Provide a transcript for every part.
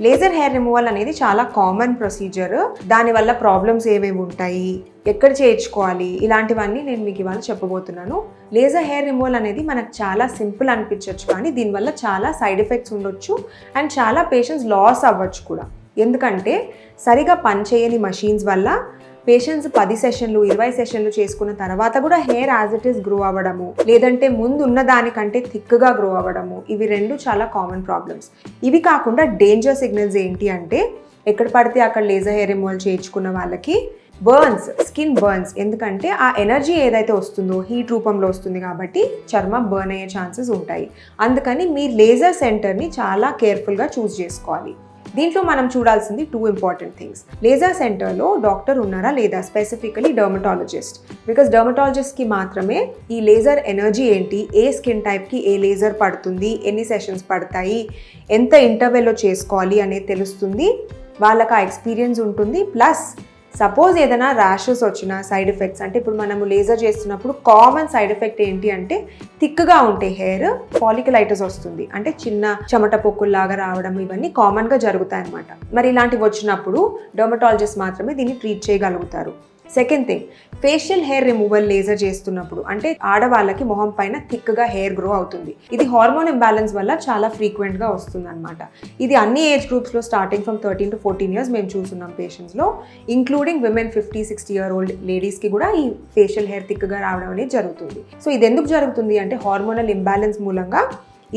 Laser hair removal అనేది చాలా common procedure. దానివల్ల ప్రాబ్లమ్స్ ఏమేమి ఉంటాయి, ఎక్కడ చేయించుకోవాలి, ఇలాంటివన్నీ నేను మీకు ఇవాళ చెప్పబోతున్నాను. లేజర్ హెయిర్ రిమూవల్ అనేది మనకు చాలా సింపుల్ అనిపించవచ్చు, కానీ దీనివల్ల చాలా సైడ్ ఎఫెక్ట్స్ ఉండొచ్చు అండ్ చాలా పేషెంట్స్ లాస్ అవ్వచ్చు కూడా. ఎందుకంటే సరిగా పనిచేయని మషీన్స్ వల్ల పేషెంట్స్ 10 సెషన్లు 20 సెషన్లు చేసుకున్న తర్వాత కూడా hair as it is grow అవ్వడము, లేదంటే ముందు ఉన్న దానికంటే థిక్గా గ్రో అవ్వడము, ఇవి రెండు చాలా కామన్ ప్రాబ్లమ్స్. ఇవి కాకుండా డేంజర్ సిగ్నల్స్ ఏంటి అంటే, ఎక్కడ పడితే అక్కడ లేజర్ హెయిర్ రిమూవల్ చేయించుకున్న వాళ్ళకి బర్న్స్, స్కిన్ బర్న్స్. ఎందుకంటే ఆ ఎనర్జీ ఏదైతే వస్తుందో హీట్ రూపంలో వస్తుంది కాబట్టి చర్మం బర్న్ అయ్యే ఛాన్సెస్ ఉంటాయి. అందుకని మీ లేజర్ సెంటర్ని చాలా కేర్ఫుల్గా చూస్ చేసుకోవాలి. దీంట్లో మనం చూడాల్సింది 2 ఇంపార్టెంట్ థింగ్స్. లేజర్ సెంటర్లో డాక్టర్ ఉన్నారా లేదా, స్పెసిఫికలీ డర్మటాలజిస్ట్. బికాస్ డర్మటాలజిస్ట్కి మాత్రమే ఈ లేజర్ ఎనర్జీ ఏంటి, ఏ స్కిన్ టైప్కి ఏ లేజర్ పడుతుంది, ఎన్ని సెషన్స్ పడతాయి, ఎంత ఇంటర్వెల్లో చేసుకోవాలి అనేది తెలుస్తుంది. వాళ్ళకి ఆ ఎక్స్పీరియన్స్ ఉంటుంది. ప్లస్ సపోజ్ ఏదైనా ర్యాషెస్ వచ్చిన సైడ్ ఎఫెక్ట్స్, అంటే ఇప్పుడు మనము లేజర్ చేస్తున్నప్పుడు కామన్ సైడ్ ఎఫెక్ట్ ఏంటి అంటే థిక్గా ఉంటే హెయిర్ ఫాలిక్యులైటిస్ వస్తుంది, అంటే చిన్న చెమట పొక్కుల్లాగా రావడం, ఇవన్నీ కామన్గా జరుగుతాయి అన్నమాట. మరి ఇలాంటివి వచ్చినప్పుడు డర్మటాలజిస్ట్ మాత్రమే దీన్ని ట్రీట్ చేయగలుగుతారు. Second thing, facial hair removal laser చేస్తున్నప్పుడు అంటే ఆడవాళ్ళకి మొహం పైన థిక్గా హెయిర్ గ్రో అవుతుంది. ఇది హార్మోన్ ఇంబ్యాలెన్స్ వల్ల చాలా ఫ్రీక్వెంట్గా వస్తుంది అనమాట. ఇది అన్ని ఏజ్ గ్రూప్స్లో స్టార్టింగ్ ఫ్రమ్ 13 to 14 years మేము చూస్తున్నాం పేషెంట్స్లో, ఇంక్లూడింగ్ విమెన్ 50-60 year old లేడీస్కి కూడా ఈ ఫేషియల్ హెయిర్ థిక్గా రావడం అనేది జరుగుతుంది. సో ఇది ఎందుకు జరుగుతుంది అంటే హార్మోనల్ ఇంబ్యాలెన్స్ మూలంగా.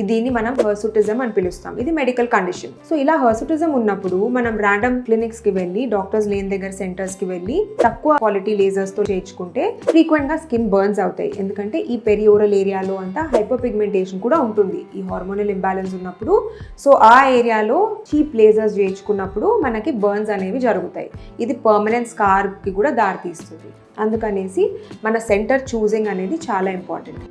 దీన్ని మనం హర్సుటిజం అని పిలుస్తాం. ఇది మెడికల్ కండిషన్. సో ఇలా హర్సుటిజం ఉన్నప్పుడు మనం ర్యాండమ్ క్లినిక్స్కి వెళ్ళి, డాక్టర్స్ లేని దగ్గర సెంటర్స్కి వెళ్ళి తక్కువ క్వాలిటీ లేజర్స్తో చేయించుకుంటే ఫ్రీక్వెంట్గా స్కిన్ బర్న్స్ అవుతాయి. ఎందుకంటే ఈ పెరియోరల్ ఏరియాలో అంతా హైపర్ పిగ్మెంటేషన్ కూడా ఉంటుంది ఈ హార్మోనల్ ఇంబ్యాలెన్స్ ఉన్నప్పుడు. సో ఆ ఏరియాలో చీప్ లేజర్స్ చేయించుకున్నప్పుడు మనకి బర్న్స్ అనేవి జరుగుతాయి. ఇది పర్మనెంట్ స్కార్కి కూడా దారితీస్తుంది. అందుకనేసి మన సెంటర్ చూసింగ్ అనేది చాలా ఇంపార్టెంట్.